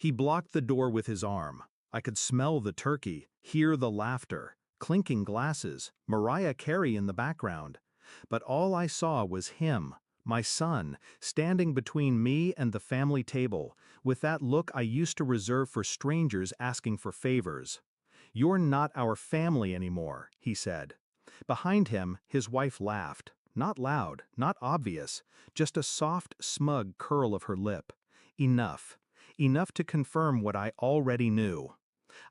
He blocked the door with his arm. I could smell the turkey, hear the laughter, clinking glasses, Mariah Carey in the background. But all I saw was him, my son, standing between me and the family table, with that look I used to reserve for strangers asking for favors. "You're not our family anymore," he said. Behind him, his wife laughed. Not loud, not obvious, just a soft, smug curl of her lip. Enough. Enough to confirm what I already knew.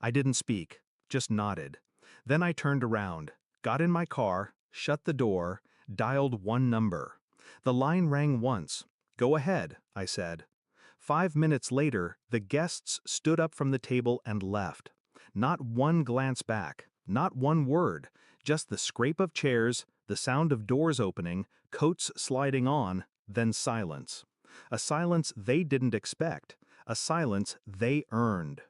I didn't speak, just nodded. Then I turned around, got in my car, shut the door, dialed one number. The line rang once. "Go ahead," I said. 5 minutes later, the guests stood up from the table and left. Not one glance back, not one word, just the scrape of chairs, the sound of doors opening, coats sliding on, then silence. A silence they didn't expect, a silence they earned.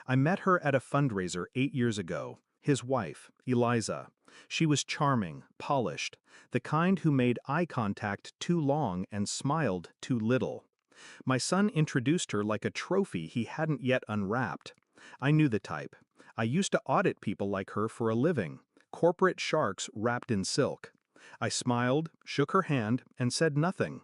I met her at a fundraiser 8 years ago, his wife, Eliza. She was charming, polished, the kind who made eye contact too long and smiled too little. My son introduced her like a trophy he hadn't yet unwrapped. I knew the type. I used to audit people like her for a living, corporate sharks wrapped in silk. I smiled, shook her hand, and said nothing.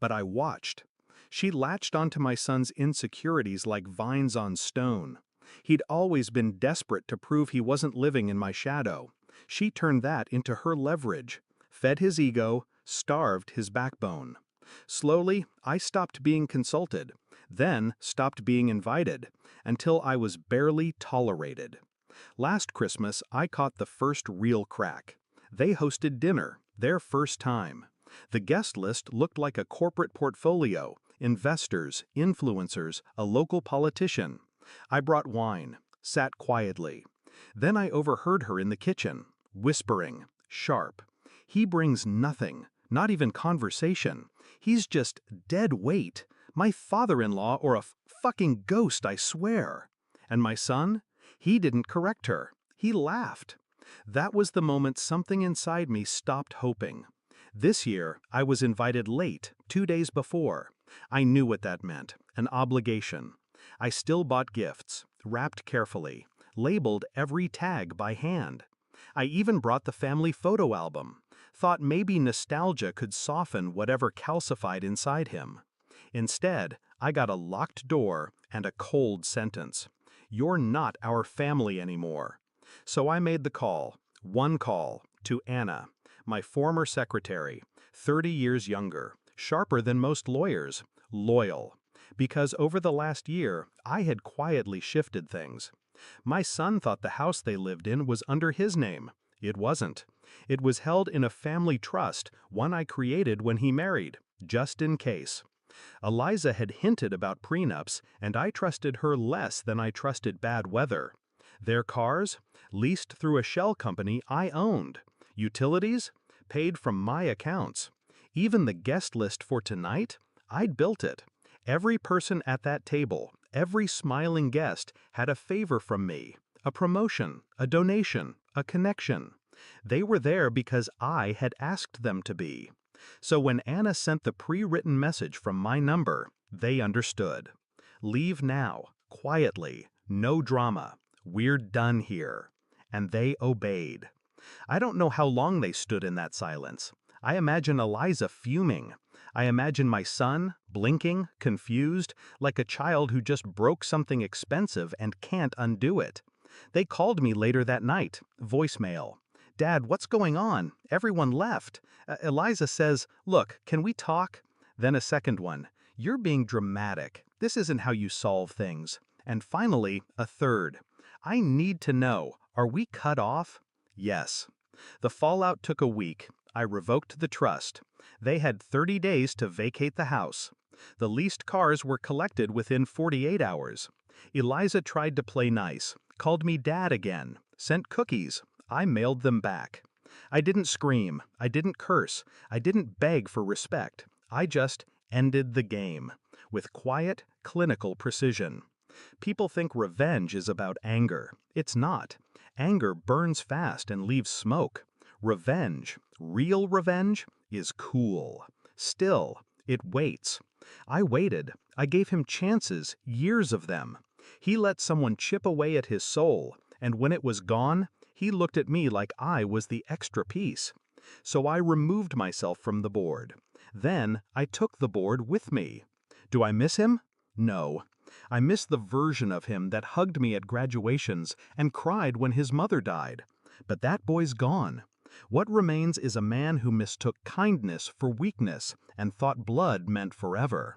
But I watched. She latched onto my son's insecurities like vines on stone. He'd always been desperate to prove he wasn't living in my shadow. She turned that into her leverage, fed his ego, starved his backbone. Slowly, I stopped being consulted, then stopped being invited, until I was barely tolerated. Last Christmas, I caught the first real crack. They hosted dinner, their first time. The guest list looked like a corporate portfolio, investors, influencers, a local politician. I brought wine, sat quietly. Then I overheard her in the kitchen, whispering, sharp. "He brings nothing, not even conversation. He's just dead weight. My father-in-law or a fucking ghost, I swear." And my son? He didn't correct her. He laughed. That was the moment something inside me stopped hoping. This year, I was invited late, 2 days before. I knew what that meant, an obligation. I still bought gifts, wrapped carefully, labeled every tag by hand. I even brought the family photo album, thought maybe nostalgia could soften whatever calcified inside him. Instead, I got a locked door and a cold sentence. "You're not our family anymore." So I made the call, one call, to Anna, my former secretary, 30 years younger, sharper than most lawyers, loyal. Because over the last year, I had quietly shifted things. My son thought the house they lived in was under his name. It wasn't. It was held in a family trust, one I created when he married, just in case. Eliza had hinted about prenups, and I trusted her less than I trusted bad weather. Their cars? Leased through a shell company I owned. Utilities? Paid from my accounts. Even the guest list for tonight? I'd built it. Every person at that table, every smiling guest, had a favor from me, a promotion, a donation, a connection. They were there because I had asked them to be. So when Anna sent the pre-written message from my number, they understood. "Leave now, quietly, no drama. We're done here." And they obeyed. I don't know how long they stood in that silence. I imagine Eliza fuming. I imagine my son, blinking, confused, like a child who just broke something expensive and can't undo it. They called me later that night, voicemail. "Dad, what's going on? Everyone left. Eliza says, 'Look, can we talk?'" Then a second one. "You're being dramatic. This isn't how you solve things." And finally, a third. "I need to know, are we cut off?" Yes. The fallout took a week. I revoked the trust. They had 30 days to vacate the house. The leased cars were collected within 48 hours. Eliza tried to play nice, called me dad again, sent cookies. I mailed them back. I didn't scream. I didn't curse. I didn't beg for respect. I just ended the game with quiet, clinical precision. People think revenge is about anger. It's not. Anger burns fast and leaves smoke. Revenge, real revenge, is cool. Still, it waits. I waited. I gave him chances, years of them. He let someone chip away at his soul, and when it was gone, he looked at me like I was the extra piece. So I removed myself from the board. Then I took the board with me. Do I miss him? No. I miss the version of him that hugged me at graduations and cried when his mother died. But that boy's gone. What remains is a man who mistook kindness for weakness and thought blood meant forever.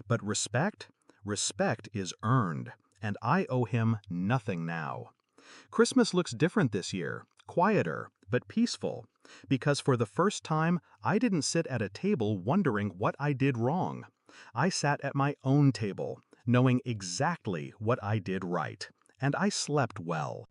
But respect? Respect is earned, and I owe him nothing now. Christmas looks different this year, quieter, but peaceful, because for the first time I didn't sit at a table wondering what I did wrong. I sat at my own table, knowing exactly what I did right, and I slept well.